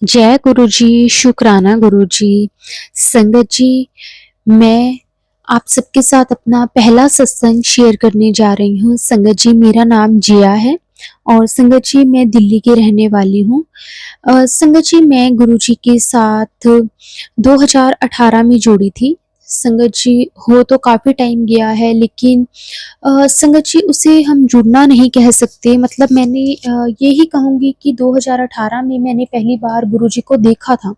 जय गुरु जी, शुक्राना गुरु जी। संगत जी, मैं आप सबके साथ अपना पहला सत्संग शेयर करने जा रही हूँ। संगत जी, मेरा नाम जिया है और संगत जी मैं दिल्ली की रहने वाली हूँ। संगत जी मैं गुरु जी के साथ 2018 में जुड़ी थी। संगत जी हो तो काफ़ी टाइम गया है, लेकिन संगत जी उसे हम जुड़ना नहीं कह सकते। मतलब मैंने यही कहूँगी कि 2018 में मैंने पहली बार गुरुजी को देखा था।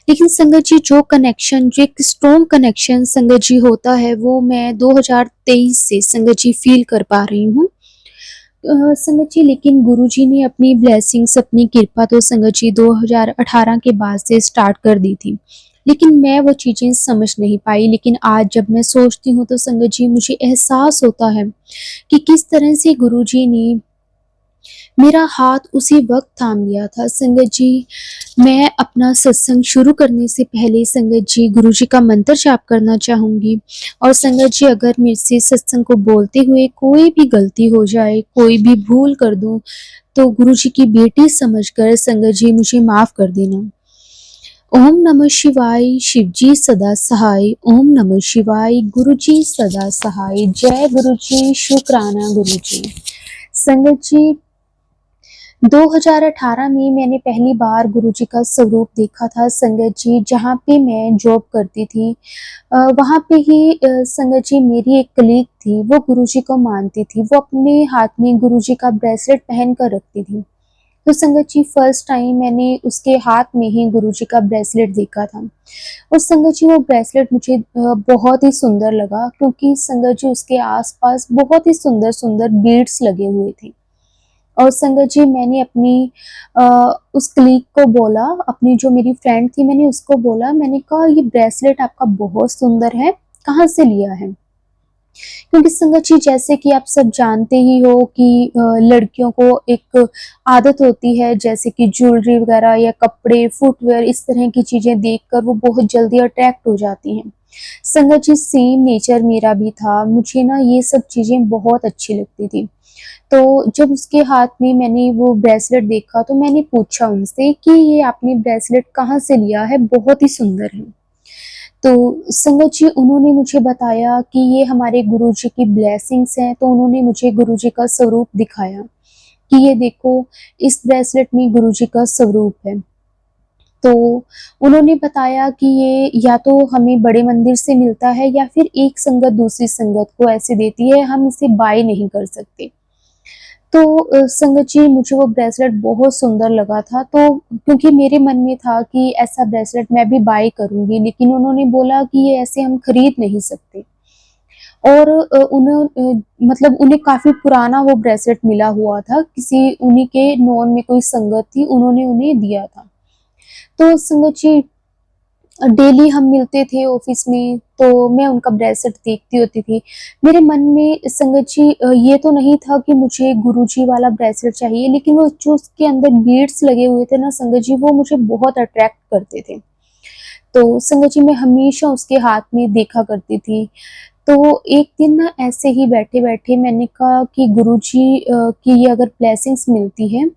लेकिन संगत जी जो कनेक्शन, जो एक स्ट्रॉन्ग कनेक्शन संगत जी होता है, वो मैं 2023 से संगत जी फ़ील कर पा रही हूँ। संगत जी, लेकिन गुरुजी ने अपनी ब्लेसिंग्स, अपनी कृपा तो संगत जी 2018 के बाद से स्टार्ट कर दी थी। लेकिन मैं वो चीज़ें समझ नहीं पाई। लेकिन आज जब मैं सोचती हूँ तो संगत जी मुझे एहसास होता है कि किस तरह से गुरुजी ने मेरा हाथ उसी वक़्त थाम लिया था। संगत जी, मैं अपना सत्संग शुरू करने से पहले संगत जी गुरुजी का मंत्र जाप करना चाहूँगी। और संगत जी, अगर मेरे से सत्संग को बोलते हुए कोई भी गलती हो जाए, कोई भी भूल कर दूँ, तो गुरुजी की बेटी समझकर संगत जी मुझे माफ़ कर देना। ओम नमः शिवाय, शिवजी सदा सहाय। ओम नमः शिवाय, गुरुजी सदा सहाय। जय गुरुजी, शुक्राना गुरुजी। संगत जी, 2018 में मैंने पहली बार गुरुजी का स्वरूप देखा था। संगत जी, जहाँ पे मैं जॉब करती थी, वहाँ पे ही संगत जी मेरी एक कलीग थी, वो गुरुजी को मानती थी। वो अपने हाथ में गुरुजी का ब्रेसलेट पहन कर रखती थी। तो संगत जी, फर्स्ट टाइम मैंने उसके हाथ में ही गुरुजी का ब्रेसलेट देखा था। और संगत जी, वो ब्रेसलेट मुझे बहुत ही सुंदर लगा, क्योंकि संगत जी उसके आस-पास बहुत ही सुंदर-सुंदर बीड्स लगे हुए थे। और संगत जी, मैंने अपनी उस कलीग को बोला, अपनी जो मेरी फ्रेंड थी, मैंने उसको बोला, मैंने कहा ये ब्रेसलेट आपका बहुत सुंदर है, कहाँ से लिया है? क्योंकि संगत जी, जैसे कि आप सब जानते ही हो कि लड़कियों को एक आदत होती है, जैसे कि ज्वेलरी वगैरह या कपड़े, फुटवियर, इस तरह की चीज़ें देखकर वो बहुत जल्दी अट्रैक्ट हो जाती हैं। संगत जी, सेम नेचर मेरा भी था, मुझे ना ये सब चीज़ें बहुत अच्छी लगती थी। तो जब उसके हाथ में मैंने वो ब्रेसलेट देखा, तो मैंने पूछा उनसे कि ये आपने ब्रेसलेट कहाँ से लिया है? बहुत ही सुंदर है। तो संगत जी, उन्होंने मुझे बताया कि ये हमारे गुरुजी की ब्लेसिंग्स हैं। तो उन्होंने मुझे गुरुजी का स्वरूप दिखाया कि ये देखो, इस ब्रेसलेट में गुरुजी का स्वरूप है। तो उन्होंने बताया कि ये या तो हमें बड़े मंदिर से मिलता है, या फिर एक संगत दूसरी संगत को ऐसे देती है, हम इसे बाय नहीं कर सकते। तो संगत जी, मुझे वो ब्रेसलेट बहुत सुंदर लगा था। तो क्योंकि मेरे मन में था कि ऐसा ब्रेसलेट मैं भी बाय करूँगी, लेकिन उन्होंने बोला कि ये ऐसे हम खरीद नहीं सकते। और मतलब उन्हें काफ़ी पुराना वो ब्रेसलेट मिला हुआ था, किसी उन्हीं के नॉन में कोई संगत थी, उन्होंने उन्हें दिया था। तो संगत जी, डेली हम मिलते थे ऑफिस में, तो मैं उनका ब्रेसलेट देखती होती थी। मेरे मन में संगत जी ये तो नहीं था कि मुझे गुरुजी वाला ब्रेसलेट चाहिए, लेकिन वो जो उसके अंदर बीड्स लगे हुए थे ना संगत जी, वो मुझे बहुत अट्रैक्ट करते थे। तो संगत जी, मैं हमेशा उसके हाथ में देखा करती थी। तो एक दिन ना ऐसे ही बैठे-बैठे मैंने कहा कि गुरुजी की ये अगर ब्लेसिंग्स मिलती हैं,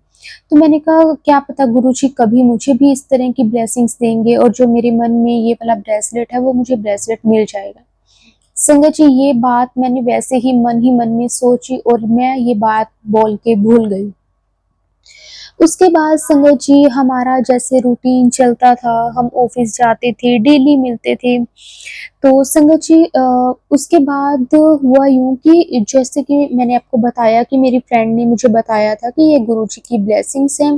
तो मैंने कहा क्या पता गुरुजी कभी मुझे भी इस तरह की ब्लेसिंग्स देंगे, और जो मेरे मन में ये वाला ब्रेसलेट है, वो मुझे ब्रेसलेट मिल जाएगा। संगत जी, ये बात मैंने वैसे ही मन में सोची, और मैं ये बात बोल के भूल गई। उसके बाद संगत जी, हमारा जैसे रूटीन चलता था, हम ऑफिस जाते थे, डेली मिलते थे। तो संगत जी, उसके बाद हुआ यूँ कि जैसे कि मैंने आपको बताया कि मेरी फ्रेंड ने मुझे बताया था कि ये गुरुजी की ब्लेसिंग्स हैं।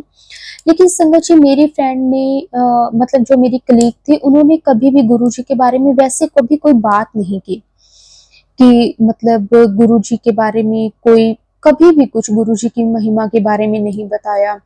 लेकिन संगत जी, मेरी फ्रेंड ने मतलब जो मेरी कलीग थी, उन्होंने कभी भी गुरुजी के बारे में वैसे कभी कोई बात नहीं की, कि मतलब गुरुजी के बारे में कोई कभी भी कुछ गुरुजी की महिमा के बारे में नहीं बताया।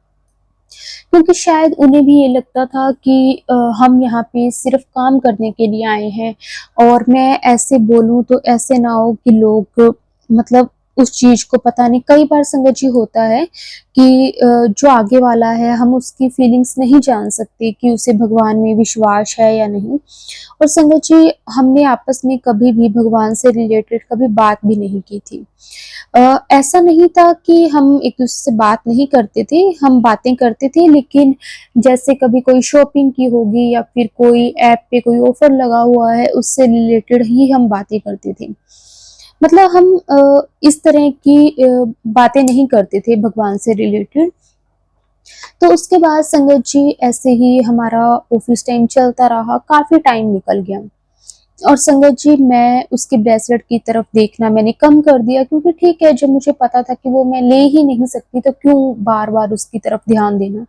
क्योंकि शायद उन्हें भी ये लगता था कि हम यहाँ पे सिर्फ़ काम करने के लिए आए हैं, और मैं ऐसे बोलूँ तो ऐसे ना हो कि लोग मतलब उस चीज को पता नहीं, कई बार संगत जी होता है कि जो आगे वाला है हम उसकी फीलिंग्स नहीं जान सकते कि उसे भगवान में विश्वास है या नहीं। और संगत जी, हमने आपस में कभी भी भगवान से रिलेटेड कभी बात भी नहीं की थी। ऐसा नहीं था कि हम एक दूसरे से बात नहीं करते थे, हम बातें करते थे, लेकिन जैसे कभी कोई शॉपिंग की होगी या फिर कोई ऐप पे कोई ऑफर लगा हुआ है, उससे रिलेटेड ही हम बातें करते थे। मतलब हम इस तरह की बातें नहीं करते थे भगवान से रिलेटेड। तो उसके बाद संगत जी ऐसे ही हमारा ऑफिस टाइम चलता रहा, काफ़ी टाइम निकल गया। और संगत जी, मैं उसके ब्रेसलेट की तरफ देखना मैंने कम कर दिया, क्योंकि ठीक है, जब मुझे पता था कि वो मैं ले ही नहीं सकती तो क्यों बार-बार उसकी तरफ ध्यान देना।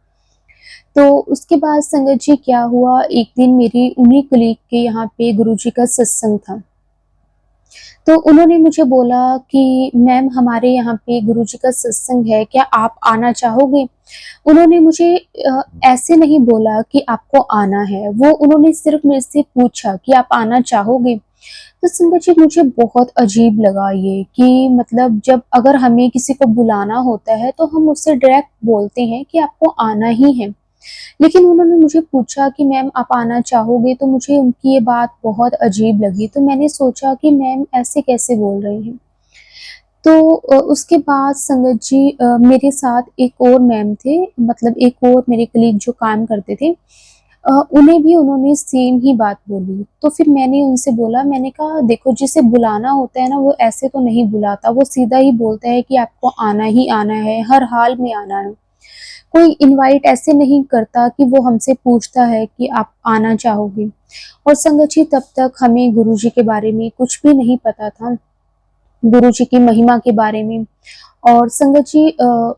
तो उसके बाद संगत जी क्या हुआ, एक दिन मेरी उन्हीं कलीग के यहाँ पे गुरुजी का सत्संग था। तो उन्होंने मुझे बोला कि मैम, हमारे यहाँ पे गुरुजी का सत्संग है, क्या आप आना चाहोगे? उन्होंने मुझे ऐसे नहीं बोला कि आपको आना है, वो उन्होंने सिर्फ मेरे से पूछा कि आप आना चाहोगे? तो संगत जी, मुझे बहुत अजीब लगा ये कि मतलब जब अगर हमें किसी को बुलाना होता है तो हम उससे डायरेक्ट बोलते हैं कि आपको आना ही है। लेकिन उन्होंने मुझे पूछा कि मैम आप आना चाहोगे? तो मुझे उनकी ये बात बहुत अजीब लगी। तो मैंने सोचा कि मैम ऐसे कैसे बोल रही हैं? तो उसके बाद संगत जी, मेरे साथ एक और मैम थे, मतलब एक और मेरे कलीग जो काम करते थे, उन्हें भी उन्होंने सेम ही बात बोली। तो फिर मैंने उनसे बोला, मैंने कहा देखो, जिसे बुलाना होता है ना, वो ऐसे तो नहीं बुलाता, वो सीधा ही बोलता है कि आपको आना ही आना है, हर हाल में आना है। कोई इनवाइट ऐसे नहीं करता कि वो हमसे पूछता है कि आप आना चाहोगे। और संगत जी, तब तक हमें गुरुजी के बारे में कुछ भी नहीं पता था, गुरुजी की महिमा के बारे में। और संगत जी,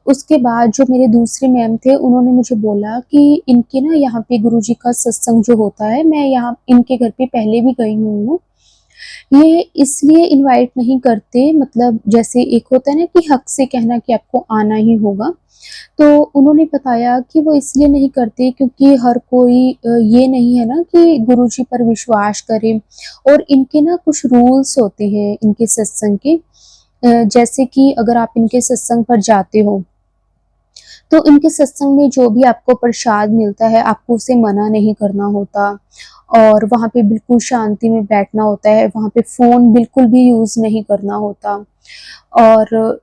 उसके बाद जो मेरे दूसरे मैम थे, उन्होंने मुझे बोला कि इनके ना यहाँ पे गुरुजी का सत्संग जो होता है, मैं यहाँ इनके घर पे पहले भी गई हुई हूँ। ये इसलिए इनवाइट नहीं करते, मतलब जैसे एक होता है ना कि हक से कहना कि आपको आना ही होगा। तो उन्होंने बताया कि वो इसलिए नहीं करते क्योंकि हर कोई ये नहीं है ना कि गुरुजी पर विश्वास करे, और इनके ना कुछ रूल्स होते हैं इनके सत्संग के। जैसे कि अगर आप इनके सत्संग पर जाते हो, तो इनके सत्संग में जो भी आपको प्रसाद मिलता है, आपको उसे मना नहीं करना होता, और वहाँ पे बिल्कुल शांति में बैठना होता है, वहाँ पे फ़ोन बिल्कुल भी यूज़ नहीं करना होता। और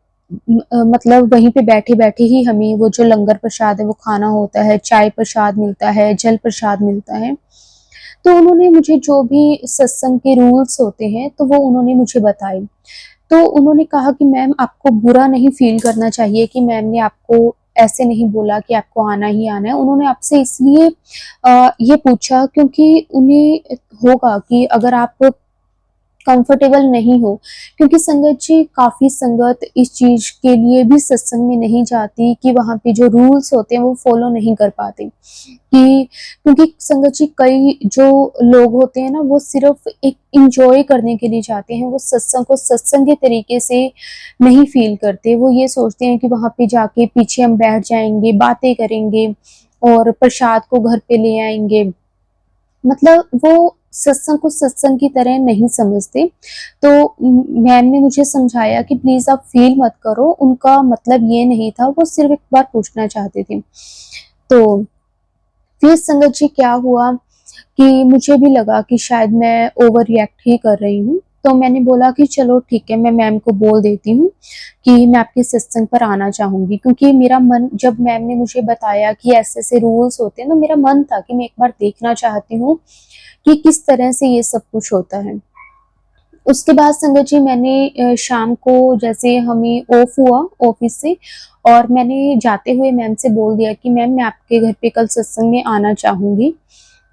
मतलब वहीं पे बैठे-बैठे ही हमें वो जो लंगर प्रसाद है वो खाना होता है, चाय प्रसाद मिलता है, जल प्रसाद मिलता है। तो उन्होंने मुझे जो भी सत्संग के रूल्स होते हैं, तो वो उन्होंने मुझे बताए। तो उन्होंने कहा कि मैम, आपको बुरा नहीं फ़ील करना चाहिए कि मैम ने आपको ऐसे नहीं बोला कि आपको आना ही आना है। उन्होंने आपसे इसलिए ये पूछा क्योंकि उन्हें होगा कि अगर आप कंफर्टेबल नहीं हो, क्योंकि संगत जी, काफ़ी संगत इस चीज़ के लिए भी सत्संग में नहीं जाती कि वहाँ पे जो रूल्स होते हैं वो फॉलो नहीं कर पाते, कि क्योंकि संगत जी, कई जो लोग होते हैं ना, वो सिर्फ एक एंजॉय करने के लिए जाते हैं, वो सत्संग को सत्संग के तरीके से नहीं फील करते। वो ये सोचते हैं कि वहाँ पे जाके पीछे हम बैठ जाएंगे, बातें करेंगे और प्रसाद को घर पे ले आएंगे, मतलब वो सत्संग को सत्संग की तरह नहीं समझते। तो मैम ने मुझे समझाया कि प्लीज़ आप फ़ील मत करो, उनका मतलब ये नहीं था, वो सिर्फ़ एक बार पूछना चाहते थे। तो फिर संगत जी क्या हुआ कि मुझे भी लगा कि शायद मैं ओवर रिएक्ट ही कर रही हूँ। तो मैंने बोला कि चलो ठीक है, मैं मैम को बोल देती हूँ कि मैं आपके सत्संग पर आना चाहूँगी, क्योंकि मेरा मन, जब मैम ने मुझे बताया कि ऐसे-ऐसे रूल्स होते हैं, तो मेरा मन था कि मैं एक बार देखना चाहती हूँ कि किस तरह से ये सब कुछ होता है। उसके बाद संगत जी, मैंने शाम को जैसे हमें ऑफ हुआ ऑफिस से, और मैंने जाते हुए मैम से बोल दिया कि मैम, मैं आपके घर पे कल सत्संग में आना चाहूँगी।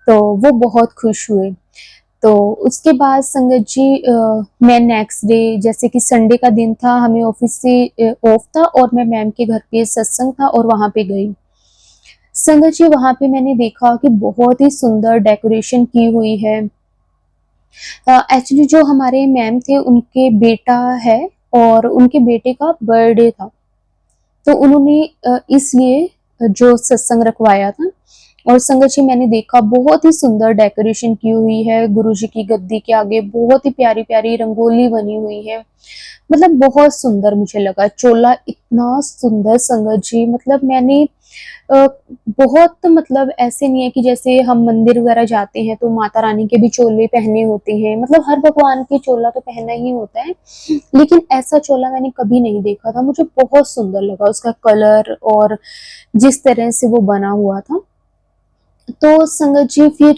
तो वो बहुत खुश हुए। तो उसके बाद संगत जी, मैं नेक्स्ट डे, जैसे कि संडे का दिन था, हमें ऑफिस से ऑफ था, और मैं मैम के घर पे सत्संग था और वहाँ पे गई। संगत जी, वहाँ पे मैंने देखा कि बहुत ही सुंदर डेकोरेशन की हुई है। एक्चुअली जो हमारे मैम थे, उनके बेटा है और उनके बेटे का बर्थडे था। तो उन्होंने इसलिए जो सत्संग रखवाया था, और संगत जी मैंने देखा बहुत ही सुंदर डेकोरेशन की हुई है गुरुजी की गद्दी के आगे, बहुत ही प्यारी-प्यारी रंगोली बनी हुई है। मतलब बहुत सुंदर मुझे लगा, चोला इतना सुंदर संगत जी, मतलब मैंने अ, बहुत, मतलब ऐसे नहीं है कि जैसे हम मंदिर वगैरह जाते हैं तो माता रानी के भी चोले पहने होते हैं, मतलब हर भगवान के चोला तो पहना ही होता है, लेकिन ऐसा चोला मैंने कभी नहीं देखा था। मुझे बहुत सुंदर लगा उसका कलर और जिस तरह से वो बना हुआ था। तो संगत जी फिर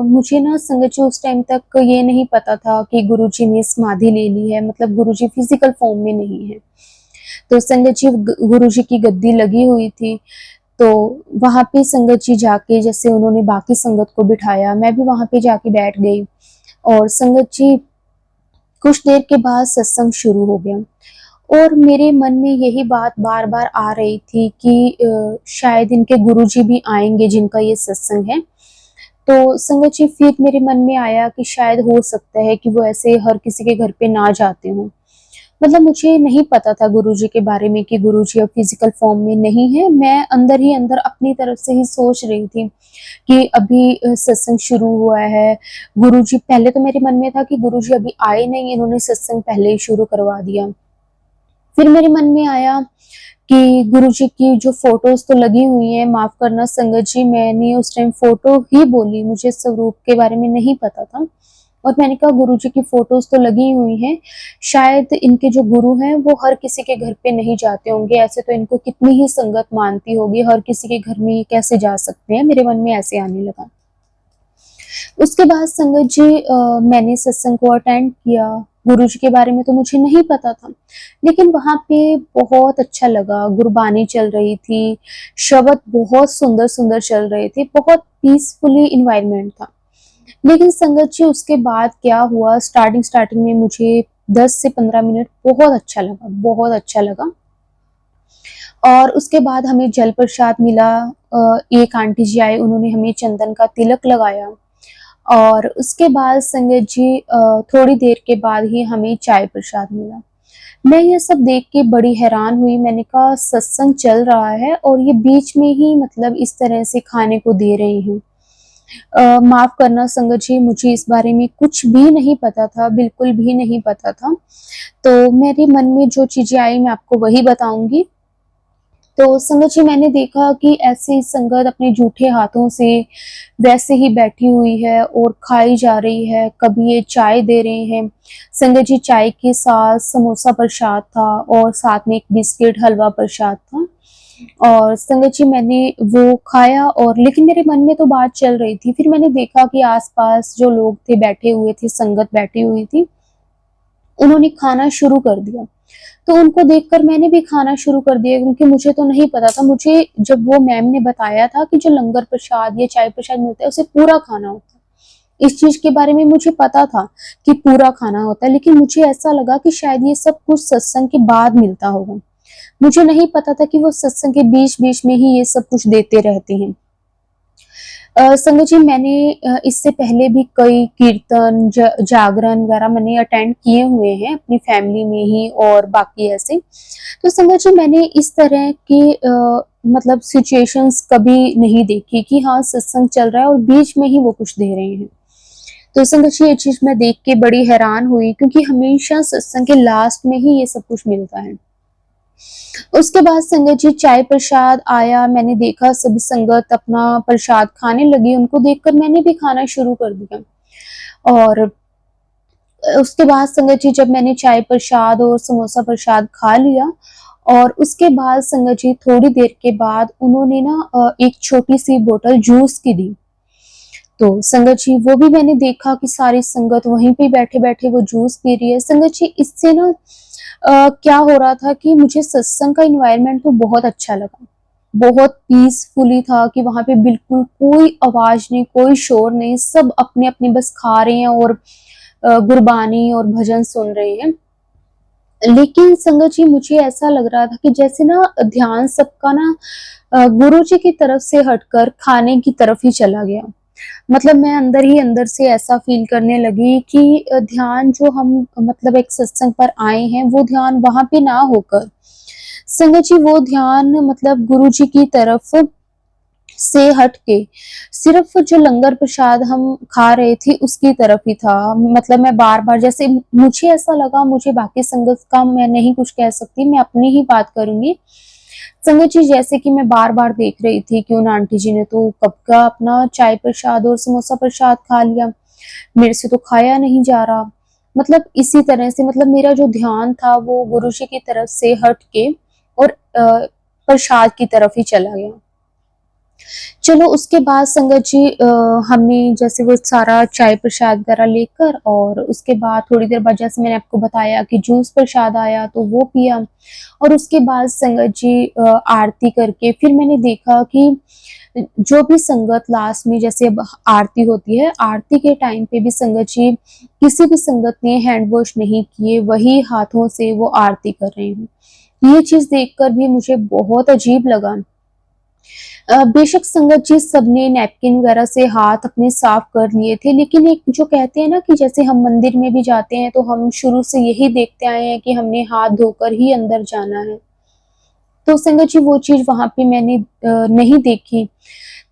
मुझे ना संगत जी उस टाइम तक ये नहीं पता था कि गुरुजी ने समाधि ले ली है, मतलब गुरुजी फिजिकल फॉर्म में नहीं है। तो संगत जी गुरुजी की गद्दी लगी हुई थी, तो वहाँ पे संगत जी जाके जैसे उन्होंने बाकी संगत को बिठाया, मैं भी वहाँ पे जाके बैठ गई और संगत जी कुछ देर के बाद सत्संग शुरू हो गया। और मेरे मन में यही बात बार-बार आ रही थी कि शायद इनके गुरुजी भी आएँगे जिनका ये सत्संग है। तो संगत जी फिर मेरे मन में आया कि शायद हो सकता है कि वो ऐसे हर किसी के घर पे ना जाते हों। मतलब मुझे नहीं पता था गुरुजी के बारे में कि गुरुजी अब फिजिकल फॉर्म में नहीं है। मैं अंदर ही अंदर अपनी तरफ से ही सोच रही थी कि अभी सत्संग शुरू हुआ है। गुरुजी, पहले तो मेरे मन में था कि गुरुजी अभी आए नहीं, इन्होंने सत्संग पहले ही शुरू करवा दिया। फिर मेरे मन में आया कि गुरुजी की जो फ़ोटोज़ तो लगी हुई हैं, माफ़ करना संगत जी, मैंने उस टाइम फ़ोटो ही बोली, मुझे स्वरूप के बारे में नहीं पता था। और मैंने कहा गुरुजी की फ़ोटोज़ तो लगी हुई हैं, शायद इनके जो गुरु हैं वो हर किसी के घर पे नहीं जाते होंगे, ऐसे तो इनको कितनी ही संगत मानती होगी, हर किसी के घर में ये कैसे जा सकते हैं? मेरे मन में ऐसे आने लगा। उसके बाद संगत जी मैंने सत्संग को अटेंड किया। गुरुजी के बारे में तो मुझे नहीं पता था, लेकिन वहाँ पे बहुत अच्छा लगा, गुरबानी चल रही थी, शब्द बहुत सुंदर-सुंदर चल रहे थे, बहुत पीसफुली एनवायरनमेंट था। लेकिन संगत जी उसके बाद क्या हुआ, स्टार्टिंग में मुझे 10 से 15 मिनट बहुत अच्छा लगा, बहुत अच्छा लगा। और उसके बाद हमें जल प्रसाद मिला। एक आंटी जी आए, उन्होंने हमें चंदन का तिलक लगाया। और उसके बाद संगत जी थोड़ी देर के बाद ही हमें चाय प्रसाद मिला। मैं ये सब देख के बड़ी हैरान हुई, मैंने कहा सत्संग चल रहा है और ये बीच में ही मतलब इस तरह से खाने को दे रहे हैं। माफ़ करना संगत जी, मुझे इस बारे में कुछ भी नहीं पता था, बिल्कुल भी नहीं पता था। तो मेरे मन में जो चीज़ें आई मैं आपको वही बताऊँगी। तो संगत जी मैंने देखा कि ऐसे संगत अपने जूठे हाथों से वैसे ही बैठी हुई है और खाई जा रही है, कभी ये चाय दे रहे हैं। संगत जी चाय के साथ समोसा प्रसाद था और साथ में एक बिस्किट हलवा प्रसाद था। और संगत जी मैंने वो खाया, और लेकिन मेरे मन में तो बात चल रही थी। फिर मैंने देखा कि आस-पास जो लोग थे बैठे हुए थे, संगत बैठी हुई थी, उन्होंने खाना शुरू कर दिया। तो उनको देखकर मैंने भी खाना शुरू कर दिया, क्योंकि मुझे तो नहीं पता था। मुझे जब वो मैम ने बताया था कि जो लंगर प्रसाद या चाय प्रसाद मिलता है उसे पूरा खाना होता है। इस चीज़ के बारे में मुझे पता था कि पूरा खाना होता है, लेकिन मुझे ऐसा लगा कि शायद ये सब कुछ सत्संग के बाद मिलता होगा। मुझे नहीं पता था कि वो सत्संग के बीच-बीच में ही ये सब कुछ देते रहते हैं। संगत जी मैंने इससे पहले भी कई कीर्तन, जागरण वगैरह मैंने अटेंड किए हुए हैं अपनी फैमिली में ही और बाकी ऐसे। तो संगत जी मैंने इस तरह की मतलब सिचुएशंस कभी नहीं देखी कि हाँ, सत्संग चल रहा है और बीच में ही वो कुछ दे रहे हैं। तो संगत जी ये चीज़ मैं देख के बड़ी हैरान हुई, क्योंकि हमेशा सत्संग के लास्ट में ही ये सब कुछ मिलता है। उसके बाद संगत जी चाय प्रसाद आया, मैंने देखा सभी संगत अपना प्रसाद खाने लगी, उनको देखकर मैंने भी खाना शुरू कर दिया। और उसके बाद संगत जी जब मैंने चाय प्रसाद और समोसा प्रसाद खा लिया, और उसके बाद संगत जी थोड़ी देर के बाद उन्होंने ना एक छोटी-सी बोतल जूस की दी। तो संगत जी वो भी मैंने देखा कि सारी संगत वहीं पे बैठे-बैठे वो जूस पी रही है। संगत जी इससे ना क्या हो रहा था कि मुझे सत्संग का एनवायरनमेंट तो बहुत अच्छा लगा। बहुत पीसफुली था कि वहाँ पे बिल्कुल कोई आवाज़ नहीं, कोई शोर नहीं, सब अपने-अपने बस खा रहे हैं और गुरबानी और भजन सुन रहे हैं। लेकिन संगत जी मुझे ऐसा लग रहा था कि जैसे ना ध्यान सबका ना गुरुजी की तरफ से हटकर खाने की तरफ ही चला गया। मतलब मैं अंदर ही अंदर से ऐसा फ़ील करने लगी कि ध्यान जो हम मतलब एक सत्संग पर आए हैं, वो ध्यान वहाँ पे ना होकर संगत जी वो ध्यान मतलब गुरुजी की तरफ से हट के सिर्फ जो लंगर प्रसाद हम खा रहे थे उसकी तरफ ही था। मतलब मैं बार-बार, जैसे मुझे ऐसा लगा, मुझे बाकी संगत का मैं नहीं कुछ कह सकती, मैं अपनी ही बात करूँगी। संगत जी, जैसे कि मैं बार-बार देख रही थी कि उन आंटी जी ने तो कब का अपना चाय प्रसाद और समोसा प्रसाद खा लिया, मेरे से तो खाया नहीं जा रहा। मतलब इसी तरह से, मतलब मेरा जो ध्यान था वो गुरुजी की तरफ से हट के और प्रसाद की तरफ ही चला गया। चलो उसके बाद संगत जी, हमने जैसे वो सारा चाय प्रसाद वगैरह लेकर, और उसके बाद थोड़ी देर बाद जैसे मैंने आपको बताया कि जूस प्रसाद आया तो वो पिया। और उसके बाद संगत जी, आरती करके फिर मैंने देखा कि जो भी संगत लास्ट में जैसे अब आरती होती है, आरती के टाइम पे भी संगत जी, किसी भी संगत ने हैंड वॉश नहीं किए, वही हाथों से वो आरती कर रहे हैं। ये चीज़ देखकर भी मुझे बहुत अजीब लगा। बेशक संगत जी सबने नैपकिन वगैरह से हाथ अपने साफ कर लिए थे, लेकिन एक जो कहते हैं ना कि जैसे हम मंदिर में भी जाते हैं तो हम शुरू से यही देखते आए हैं कि हमने हाथ धोकर ही अंदर जाना है। तो संगत जी वो चीज़ वहाँ पे मैंने नहीं देखी।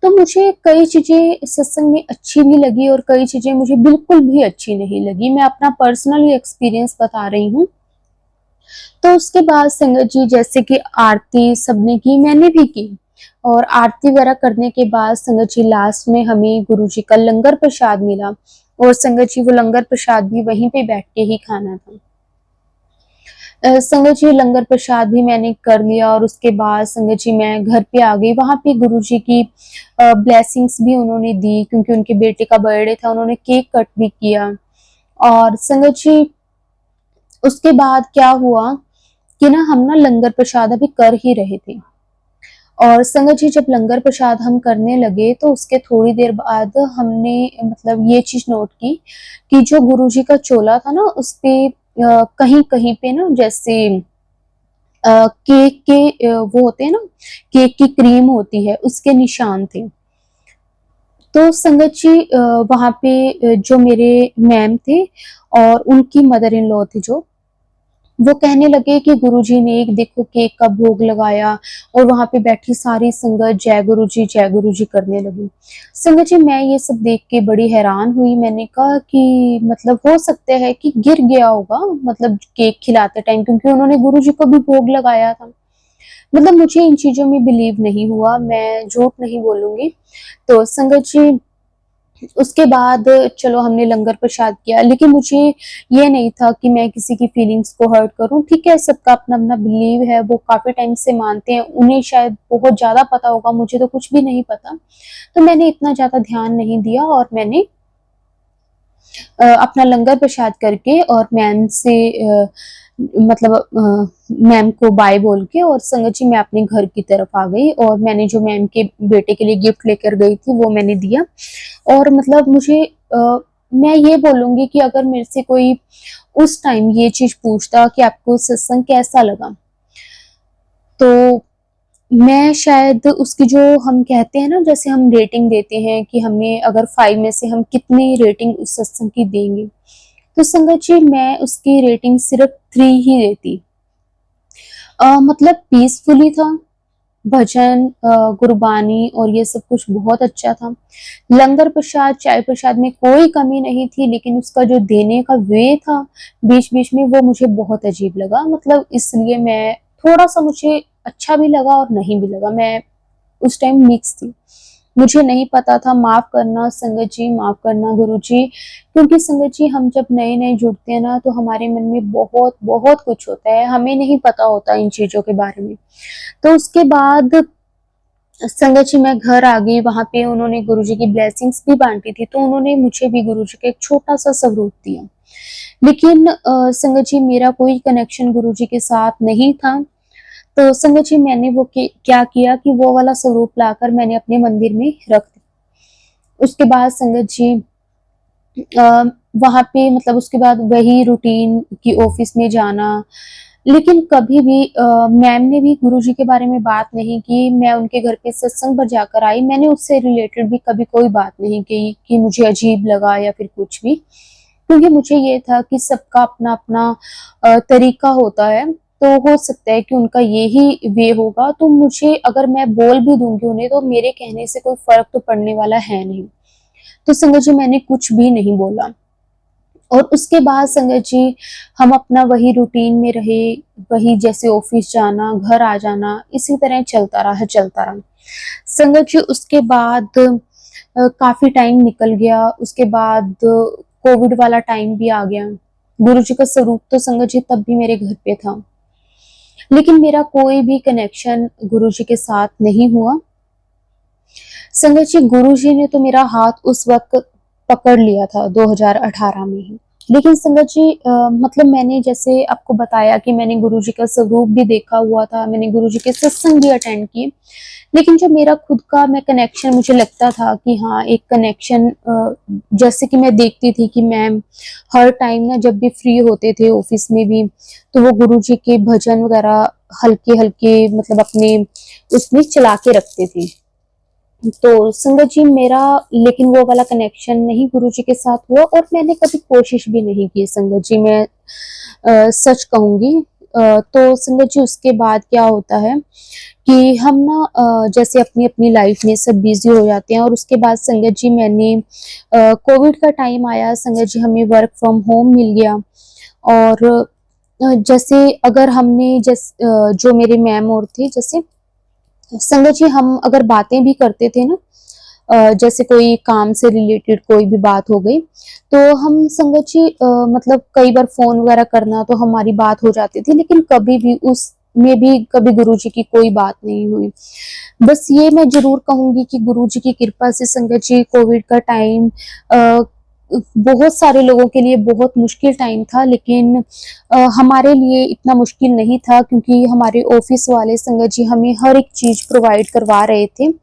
तो मुझे कई चीज़ें सत्संग में अच्छी भी लगी और कई चीज़ें मुझे बिल्कुल भी अच्छी नहीं लगी। मैं अपना पर्सनल एक्सपीरियंस बता रही हूँ। तो उसके बाद संगत जी, जैसे कि आरती सबने की, मैंने भी की, और आरती वगैरह करने के बाद संगत जी लास्ट में हमें गुरुजी का लंगर प्रसाद मिला, और संगत जी वो लंगर प्रसाद भी वहीं पे बैठ के ही खाना था। संगत जी लंगर प्रसाद भी मैंने कर लिया, और उसके बाद संगत जी मैं घर पे आ गई। वहाँ पे गुरुजी की ब्लेसिंग्स भी उन्होंने दी, क्योंकि उनके बेटे का बर्थडे था, उन्होंने केक कट भी किया। और संगत जी उसके बाद क्या हुआ कि ना हम ना लंगर प्रसाद अभी कर ही रहे थे, और संगत जी जब लंगर प्रसाद हम करने लगे तो उसके थोड़ी देर बाद हमने मतलब ये चीज़ नोट की कि जो गुरुजी का चोला था ना उसपे कहीं-कहीं पे ना जैसे केक के वो होते हैं ना, केक की क्रीम होती है उसके निशान थे। तो संगत जी वहाँ पे जो मेरे मैम थे और उनकी मदर इन लॉ थे जो, वो कहने लगे कि गुरुजी ने एक देखो केक का भोग लगाया, और वहाँ पे बैठी सारी संगत जय गुरुजी करने लगी। संगत जी मैं ये सब देख के बड़ी हैरान हुई। मैंने कहा कि मतलब हो सकता है कि गिर गया होगा, मतलब केक खिलाते टाइम, क्योंकि उन्होंने गुरुजी को भी भोग लगाया था। मतलब मुझे इन चीज़ों में बिलीव नहीं हुआ, मैं झूठ नहीं बोलूँगी। तो संगत जी उसके बाद चलो हमने लंगर प्रसाद किया, लेकिन मुझे ये नहीं था कि मैं किसी की फीलिंग्स को हर्ट करूँ। ठीक है, सबका अपना-अपना बिलीव है, वो काफ़ी टाइम से मानते हैं, उन्हें शायद बहुत ज़्यादा पता होगा, मुझे तो कुछ भी नहीं पता। तो मैंने इतना ज़्यादा ध्यान नहीं दिया, और मैंने अपना लंगर प्रसाद करके और मैम से मतलब मैम को बाय बोल के, और संगत जी मैं अपने घर की तरफ आ गई, और मैंने जो मैम के बेटे के लिए गिफ्ट लेकर गई थी वो मैंने दिया। और मतलब मुझे मैं ये बोलूँगी कि अगर मेरे से कोई उस टाइम ये चीज़ पूछता कि आपको सत्संग कैसा लगा? तो मैं शायद उसकी जो हम कहते हैं ना, जैसे हम रेटिंग देते हैं कि हमने अगर 5 में से हम कितनी रेटिंग उस सत्संग की देंगे, तो संगत जी मैं उसकी रेटिंग सिर्फ़ 3 ही देती। मतलब पीसफुली था, भजन, गुरबानी और ये सब कुछ बहुत अच्छा था। लंगर प्रसाद, चाय प्रसाद में कोई कमी नहीं थी, लेकिन उसका जो देने का वे था, बीच-बीच में वो मुझे बहुत अजीब लगा। मतलब इसलिए मैं थोड़ा-सा, मुझे अच्छा भी लगा और नहीं भी लगा। मैं उस टाइम मिक्स थी। मुझे नहीं पता था, माफ़ करना संगत जी, माफ़ करना गुरुजी, क्योंकि संगत जी हम जब नए-नए जुड़ते हैं ना तो हमारे मन में बहुत-बहुत कुछ होता है, हमें नहीं पता होता इन चीज़ों के बारे में। तो उसके बाद संगत जी मैं घर आ गई, वहाँ पे उन्होंने गुरुजी की ब्लेसिंग्स भी बाँटी थी, तो उन्होंने मुझे भी गुरुजी का एक छोटा-सा स्वरूप दिया। लेकिन संगत जी मेरा कोई कनेक्शन गुरुजी के साथ नहीं था, तो संगत जी मैंने वो क्या किया कि वो वाला स्वरूप लाकर मैंने अपने मंदिर में रख दिया। उसके बाद संगत जी अ, वहाँ पे मतलब उसके बाद वही रूटीन कि ऑफ़िस में जाना, लेकिन कभी भी मैम ने भी गुरुजी के बारे में बात नहीं की। मैं उनके घर पे सत्संग पर जाकर आई, मैंने उससे रिलेटेड भी कभी कोई बात नहीं की कि मुझे अजीब लगा या फिर कुछ भी। क्योंकि मुझे ये था कि सबका अपना-अपना तरीका होता है। तो हो सकता है कि उनका यही वे होगा, तो मुझे अगर मैं बोल भी दूंगी उन्हें तो मेरे कहने से कोई फर्क तो पड़ने वाला है नहीं। तो संगत जी मैंने कुछ भी नहीं बोला। और उसके बाद संगत जी हम अपना वही रूटीन में रहे, वही जैसे ऑफिस जाना, घर आ जाना, इसी तरह चलता रहा। संगत जी उसके बाद काफी टाइम निकल गया, उसके बाद कोविड वाला टाइम भी आ गया। गुरु जी का स्वरूप तो संगत जी तब भी मेरे घर पे था, लेकिन मेरा कोई भी कनेक्शन गुरु जी के साथ नहीं हुआ। संगत जी गुरु जी ने तो मेरा हाथ उस वक्त पकड़ लिया था 2018 में ही। लेकिन संगत जी मतलब मैंने जैसे आपको बताया कि मैंने गुरु जी का स्वरूप भी देखा हुआ था, मैंने गुरु जी के सत्संग भी अटेंड किए, लेकिन जो मेरा खुद का मैं कनेक्शन मुझे लगता था कि हाँ एक कनेक्शन, जैसे कि मैं देखती थी कि मैम हर टाइम ना जब भी फ्री होते थे ऑफिस में भी, तो वो गुरु जी के भजन वगैरह हल्के हल्के मतलब अपने उसमें चला के रखते थे। तो संगत जी मेरा लेकिन वो वाला कनेक्शन नहीं गुरु जी के साथ हुआ, और मैंने कभी कोशिश भी नहीं की संगत जी, मैं सच कहूंगी। तो संगत जी उसके बाद क्या होता है कि हम ना जैसे अपनी अपनी लाइफ में सब बिजी हो जाते हैं, और उसके बाद संगत जी मैंने कोविड का टाइम आया, संगत जी हमें वर्क फ्रॉम होम मिल गया। और जैसे अगर हमने जो मेरे मैम और थे, जैसे संगत जी हम अगर बातें भी करते थे ना, जैसे कोई काम से रिलेटेड कोई भी बात हो गई, तो हम संगत जी मतलब कई बार फोन वगैरह करना तो हमारी बात हो जाती थी, लेकिन कभी भी उसमें भी कभी गुरु जी की कोई बात नहीं हुई। बस ये मैं जरूर कहूंगी कि गुरु जी की कृपा से संगत जी कोविड का टाइम बहुत सारे लोगों के लिए बहुत मुश्किल टाइम था, लेकिन हमारे लिए इतना मुश्किल नहीं था, क्योंकि हमारे ऑफिस वाले संगत जी हमें हर एक चीज प्रोवाइड करवा रहे थे।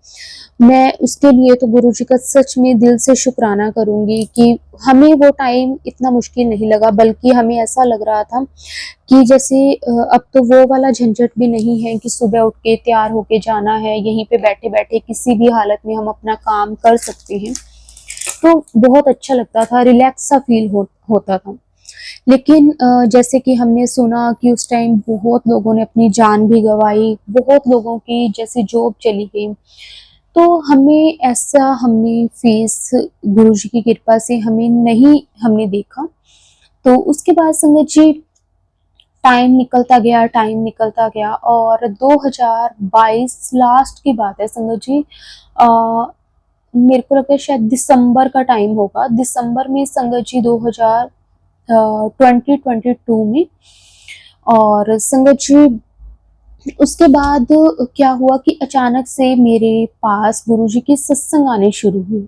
मैं उसके लिए तो गुरु जी का सच में दिल से शुक्राना करूंगी कि हमें वो टाइम इतना मुश्किल नहीं लगा, बल्कि हमें ऐसा लग रहा था कि जैसे अब तो वो वाला झंझट भी नहीं है कि सुबह उठ के तैयार होके जाना है, यहीं पे बैठे बैठे किसी भी हालत में हम अपना काम कर सकते हैं। तो बहुत अच्छा लगता था, रिलैक्स सा फील होता था। लेकिन जैसे कि हमने सुना कि उस टाइम बहुत लोगों ने अपनी जान भी गंवाई, बहुत लोगों की जैसे जॉब चली गई, तो हमें ऐसा हमने फेस गुरु जी की कृपा से हमें नहीं हमने देखा। तो उसके बाद संगत जी टाइम निकलता गया, और 2022 लास्ट की बात है संगत जी, मेरे को लगता है शायद दिसंबर का टाइम होगा, दिसंबर में संगत जी 2022 में। और संगत जी उसके बाद क्या हुआ कि अचानक से मेरे पास गुरुजी के सत्संग आने शुरू हुए।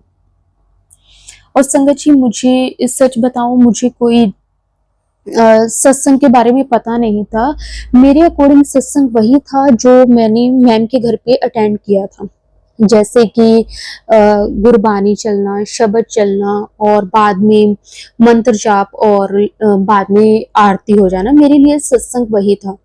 और संगत जी मुझे सच बताऊं, मुझे कोई सत्संग के बारे में पता नहीं था। मेरे अकॉर्डिंग सत्संग वही था जो मैंने मैम के घर पे अटेंड किया था, जैसे कि गुरबानी चलना, शब्द चलना, और बाद में मंत्र जाप, और बाद में आरती हो जाना, मेरे लिए सत्संग वही था।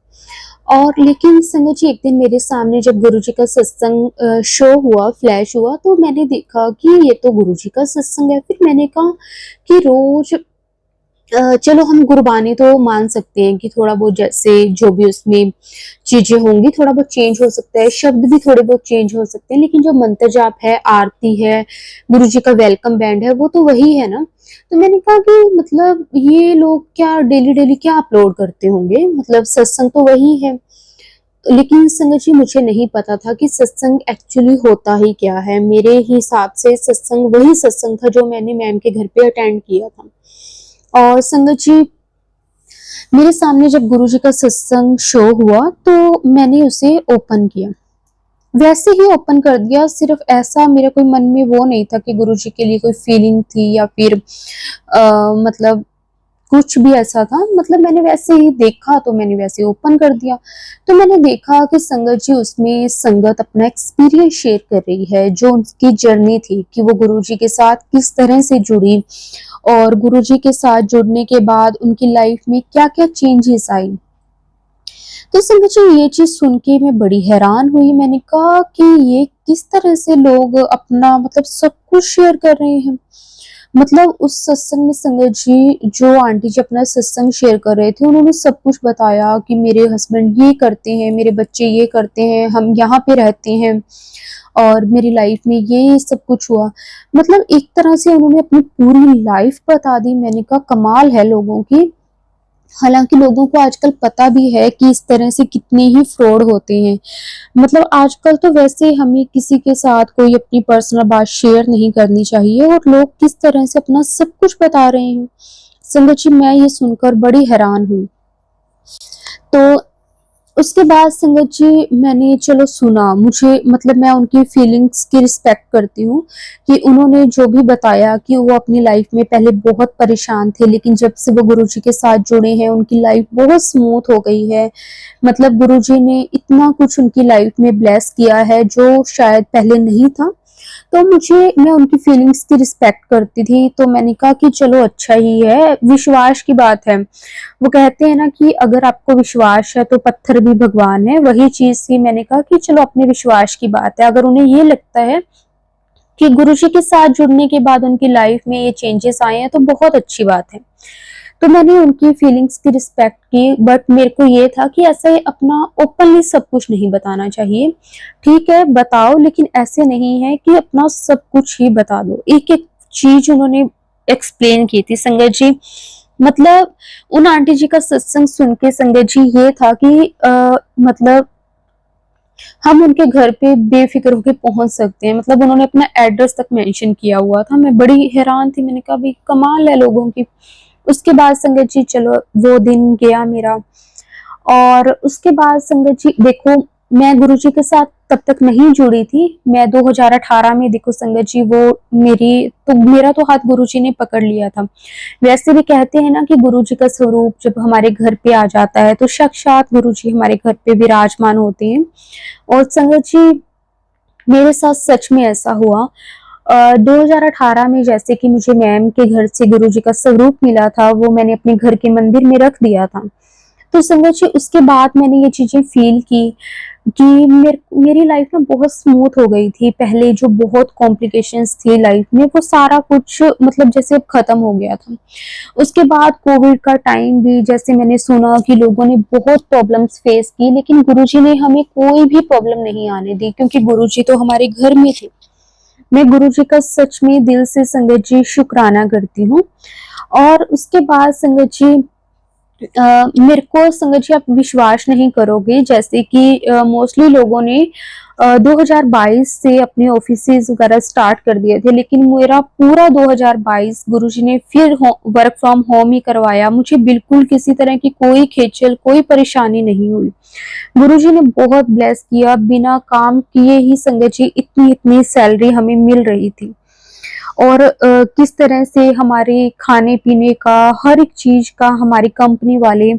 और लेकिन संगत जी एक दिन मेरे सामने जब गुरुजी का सत्संग शो हुआ, फ्लैश हुआ, तो मैंने देखा कि ये तो गुरुजी का सत्संग है। फिर मैंने कहा कि रोज चलो हम गुरबानी तो मान सकते हैं कि थोड़ा बहुत जैसे जो भी उसमें चीजें होंगी थोड़ा बहुत चेंज हो सकता है, शब्द भी थोड़े बहुत चेंज हो सकते हैं, लेकिन जो मंत्र जाप है, आरती है, गुरु जी का वेलकम बैंड है, वो तो वही है ना। तो मैंने कहा कि मतलब ये लोग क्या डेली डेली क्या अपलोड करते होंगे, मतलब सत्संग तो वही है। लेकिन संगत जी मुझे नहीं पता था कि सत्संग एक्चुअली होता ही क्या है। मेरे हिसाब से सत्संग वही सत्संग था जो मैंने मैम के घर पे अटेंड किया था। और संगत जी मेरे सामने जब गुरुजी का सत्संग शो हुआ तो मैंने उसे ओपन किया, वैसे ही ओपन कर दिया। सिर्फ ऐसा मेरे कोई मन में वो नहीं था कि गुरुजी के लिए कोई फीलिंग थी या फिर मतलब कुछ भी ऐसा था, मतलब मैंने वैसे ही देखा तो मैंने वैसे ओपन कर दिया। तो मैंने देखा कि संगत जी उसमें संगत अपना एक्सपीरियंस शेयर कर रही है, जो उनकी जर्नी थी कि वो गुरुजी के साथ किस तरह से जुड़ी, और गुरुजी के साथ जुड़ने के बाद उनकी लाइफ में क्या क्या चेंजेस आई। तो संगत जी ये चीज सुन के मैं बड़ी हैरान हुई। मैंने कहा कि ये किस तरह से लोग अपना मतलब सब कुछ शेयर कर रहे हैं। मतलब उस सत्संग में संगत जी, जो आंटी जी अपना सत्संग शेयर कर रहे थे, उन्होंने सब कुछ बताया कि मेरे हस्बैंड ये करते हैं, मेरे बच्चे ये करते हैं, हम यहाँ पे रहते हैं और मेरी लाइफ में ये सब कुछ हुआ। मतलब एक तरह से उन्होंने अपनी पूरी लाइफ बता दी। मैंने कहा कमाल है लोगों की। हालाँकि लोगों को आजकल पता भी है कि इस तरह से कितने ही फ्रॉड होते हैं। मतलब आजकल तो वैसे हमें किसी के साथ कोई अपनी पर्सनल बात शेयर नहीं करनी चाहिए और लोग किस तरह से अपना सब कुछ बता रहे हैं। संगत जी, मैं ये सुनकर बड़ी हैरान हुई। तो उसके बाद संगत जी, मैंने चलो सुना, मुझे मतलब मैं उनकी फीलिंग्स की रिस्पेक्ट करती हूँ कि उन्होंने जो भी बताया कि वो अपनी लाइफ में पहले बहुत परेशान थे, लेकिन जब से वो गुरुजी के साथ जुड़े हैं उनकी लाइफ बहुत स्मूथ हो गई है। मतलब गुरुजी ने इतना कुछ उनकी लाइफ में ब्लेस किया है जो शायद पहले नहीं था। तो मैं उनकी फीलिंग्स की रिस्पेक्ट करती थी, तो मैंने कहा कि चलो अच्छा ही है, विश्वास की बात है। वो कहते हैं ना कि अगर आपको विश्वास है तो पत्थर भी भगवान है, वही चीज़ थी। मैंने कहा कि चलो अपने विश्वास की बात है, अगर उन्हें ये लगता है कि गुरुजी के साथ जुड़ने के बाद उनकी लाइफ में ये चेंजेस आए हैं तो बहुत अच्छी बात है। तो मैंने उनकी फीलिंग्स की रिस्पेक्ट की, बट मेरे को ये था कि ऐसे अपना ओपनली सब कुछ नहीं बताना चाहिए। ठीक है, बताओ, लेकिन ऐसे नहीं है कि अपना सब कुछ ही बता दो। एक-एक चीज़ उन्होंने एक्सप्लेन की थी संगत जी। मतलब उन आंटी जी का सत्संग सुन के संगत जी ये था कि मतलब हम उनके घर पे बेफिक्र होके पहुंच सकते हैं। मतलब उन्होंने अपना एड्रेस तक मेंशन किया हुआ था। मैं बड़ी हैरान थी, मैंने कहा भाई कमाल है लोगों की। उसके बाद संगत जी चलो वो दिन गया मेरा। और उसके बाद संगत जी देखो, मैं गुरुजी के साथ तब तक नहीं जुड़ी थी। मैं 2018 में देखो संगत जी, वो मेरा तो हाथ गुरुजी ने पकड़ लिया था। वैसे भी कहते हैं ना कि गुरुजी का स्वरूप जब हमारे घर पे आ जाता है तो साक्षात गुरुजी हमारे घर पे विराजमान होते हैं। और संगत जी, मेरे साथ सच में ऐसा हुआ। 2018 में जैसे कि मुझे मैम के घर से गुरुजी का स्वरूप मिला था, वो मैंने अपने घर के मंदिर में रख दिया था। तो संगत जी उसके बाद मैंने ये चीज़ें फ़ील की कि मेरी लाइफ ना बहुत स्मूथ हो गई थी। पहले जो बहुत कॉम्प्लिकेशंस थी लाइफ में, वो सारा कुछ मतलब जैसे अब खत्म हो गया था। उसके बाद कोविड का टाइम भी, जैसे मैंने सुना कि लोगों ने बहुत प्रॉब्लम्स फेस की, लेकिन गुरुजी ने हमें कोई भी प्रॉब्लम नहीं आने दी, क्योंकि गुरुजी तो हमारे घर में थे। मैं गुरुजी का सच में दिल से संगत जी शुक्राना करती हूँ। और उसके बाद संगत जी, मेरे को संगत जी आप विश्वास नहीं करोगे, जैसे कि मोस्टली लोगों ने 2022 से अपने ऑफिसेज वगैरह स्टार्ट कर दिए थे, लेकिन मेरा पूरा 2022 गुरुजी ने फिर वर्क फ्रॉम होम ही करवाया। मुझे बिल्कुल किसी तरह की कोई खेचल, कोई परेशानी नहीं हुई। गुरुजी ने बहुत ब्लेस किया, बिना काम किए ही संगत जी इतनी इतनी सैलरी हमें मिल रही थी। और किस तरह से हमारे खाने-पीने का, हर एक चीज़ का हमारी कंपनी वाले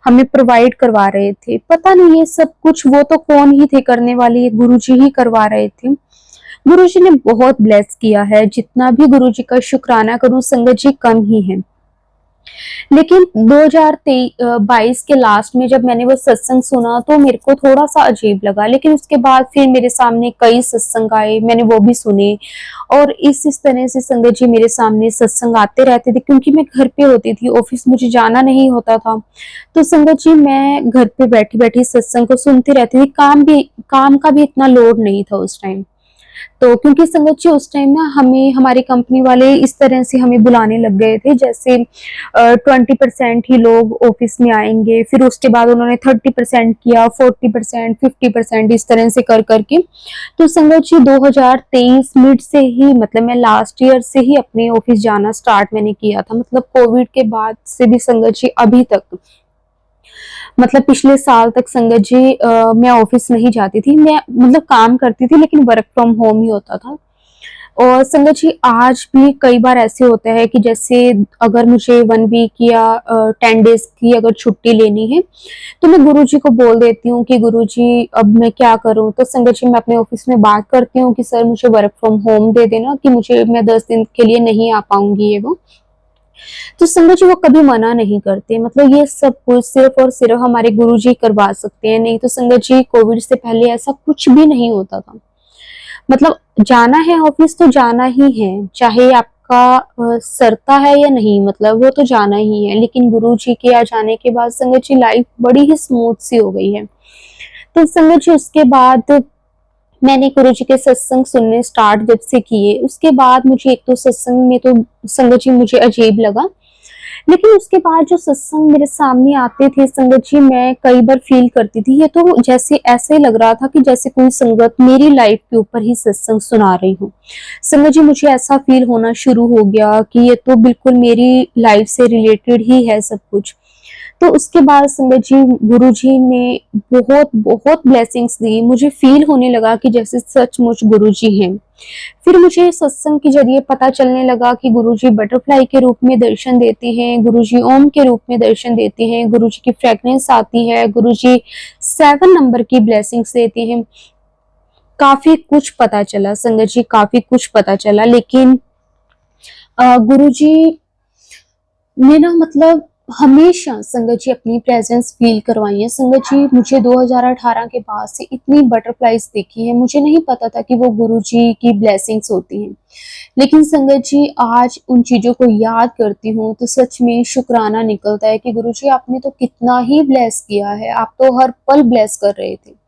हमें प्रोवाइड करवा रहे थे। पता नहीं ये सब कुछ वो तो कौन ही थे करने वाले, ये गुरुजी ही करवा रहे थे। गुरुजी ने बहुत ब्लेस किया है, जितना भी गुरुजी का शुक्राना करूँ संगत जी कम ही है। लेकिन 2022 के लास्ट में जब मैंने वो सत्संग सुना तो मेरे को थोड़ा-सा अजीब लगा, लेकिन उसके बाद फिर मेरे सामने कई सत्संग आए, मैंने वो भी सुने। और इस तरह से संगत जी मेरे सामने सत्संग आते रहते थे, क्योंकि मैं घर पे होती थी, ऑफिस मुझे जाना नहीं होता था। तो संगत जी मैं घर पे बैठी-बैठी सत्संग को सुनती रहती थी, काम का भी इतना लोड नहीं था उस टाइम। तो क्योंकि संगत जी उस टाइम ना हमें हमारी कंपनी वाले इस तरह से हमें बुलाने लग गए थे, जैसे 20% ही लोग ऑफिस में आएंगे, फिर उसके बाद उन्होंने 30% किया, 40%, 50% इस तरह से कर करके। तो संगत जी 2023 मिड से ही, मतलब मैं लास्ट ईयर से ही अपने ऑफिस जाना स्टार्ट मैंने किया था। मतलब कोविड के बाद से भी संगत जी अभी तक, मतलब पिछले साल तक संगत जी मैं ऑफिस नहीं जाती थी। मैं मतलब काम करती थी, लेकिन वर्क फ्रॉम होम ही होता था। और संगत जी आज भी कई बार ऐसे होता है कि जैसे अगर मुझे 1 वीक या 10 डेज़ की अगर छुट्टी लेनी है, तो मैं गुरुजी को बोल देती हूँ कि गुरुजी अब मैं क्या करूँ? तो संगत जी मैं अपने ऑफिस में बात करती हूँ कि सर मुझे वर्क फ्रॉम होम दे देना, कि मैं 10 दिन के लिए नहीं आ पाऊँगी ये वो। तो संगत जी वो कभी मना नहीं करते। मतलब ये सब कुछ सिर्फ और सिर्फ हमारे गुरुजी करवा सकते हैं, नहीं तो संगत जी कोविड से पहले ऐसा कुछ भी नहीं होता था। मतलब जाना है ऑफिस तो जाना ही है, चाहे आप आपका सरता है या नहीं, मतलब वो तो जाना ही है, लेकिन गुरुजी के आ जाने के बाद संगत जी लाइफ बड़ी ही स्मूथ सी हो गई है। तो संगत जी उसके बाद मैंने गुरुजी के सत्संग सुनने स्टार्ट जब से किए, उसके बाद मुझे एक तो सत्संग में तो संगत जी मुझे अजीब लगा, लेकिन उसके बाद जो सत्संग मेरे सामने आते थे संगत जी, मैं कई बार फील करती थी ये तो जैसे ऐसे लग रहा था कि जैसे कोई संगत मेरी लाइफ के ऊपर ही सत्संग सुना रही हो। संगत जी मुझे ऐसा फील होना शुरू हो गया कि ये तो बिल्कुल मेरी लाइफ से रिलेटेड ही है सब कुछ। तो उसके बाद संगत जी गुरुजी ने बहुत बहुत ब्लेसिंग्स दी, मुझे फील होने लगा कि जैसे सचमुच गुरुजी हैं। फिर मुझे सत्संग के जरिए पता चलने लगा कि गुरुजी बटरफ्लाई के रूप में दर्शन देते हैं, गुरुजी ओम के रूप में दर्शन देते हैं, गुरुजी की फ्रेग्रेंस आती है, गुरुजी 7 नंबर की ब्लेसिंग्स देते हैं। काफी कुछ पता चला संगत जी, काफी कुछ पता चला, लेकिन गुरुजी ने ना मतलब हमेशा संगत जी अपनी प्रेजेंस फील करवाई है। संगत जी मुझे 2018 के बाद से इतनी बटरफ्लाईज देखी है, मुझे नहीं पता था कि वो गुरुजी की ब्लेसिंग्स होती हैं, लेकिन संगत जी आज उन चीजों को याद करती हूँ तो सच में शुक्राना निकलता है कि गुरुजी आपने तो कितना ही ब्लेस किया है, आप तो हर पल ब्लेस कर रहे थे।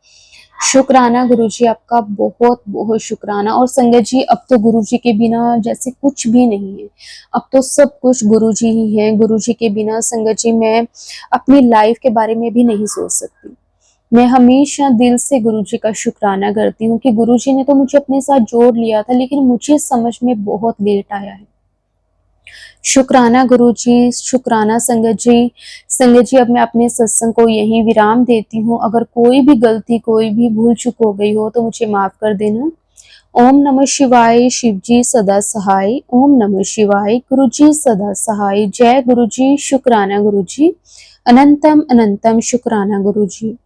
शुक्राना गुरुजी, आपका बहुत बहुत शुक्राना। और संगत जी अब तो गुरुजी के बिना जैसे कुछ भी नहीं है, अब तो सब कुछ गुरुजी ही है। गुरुजी के बिना संगत जी मैं अपनी लाइफ के बारे में भी नहीं सोच सकती। मैं हमेशा दिल से गुरुजी का शुक्राना करती हूँ कि गुरुजी ने तो मुझे अपने साथ जोड़ लिया था, लेकिन मुझे समझ में बहुत लेट आया है। शुक्राना गुरुजी, शुक्राना संगत जी। संगत जी अब मैं अपने सत्संग को यहीं विराम देती हूँ। अगर कोई भी गलती, कोई भी भूल चूक हो गई हो तो मुझे माफ कर देना। ओम नमः शिवाय, शिव जी सदा सहाय। ओम नमः शिवाय, गुरु जी सदा सहाय। जय गुरु जी, शुक्राना गुरु जी। अनंतम अनंतम शुक्राना गुरु जी।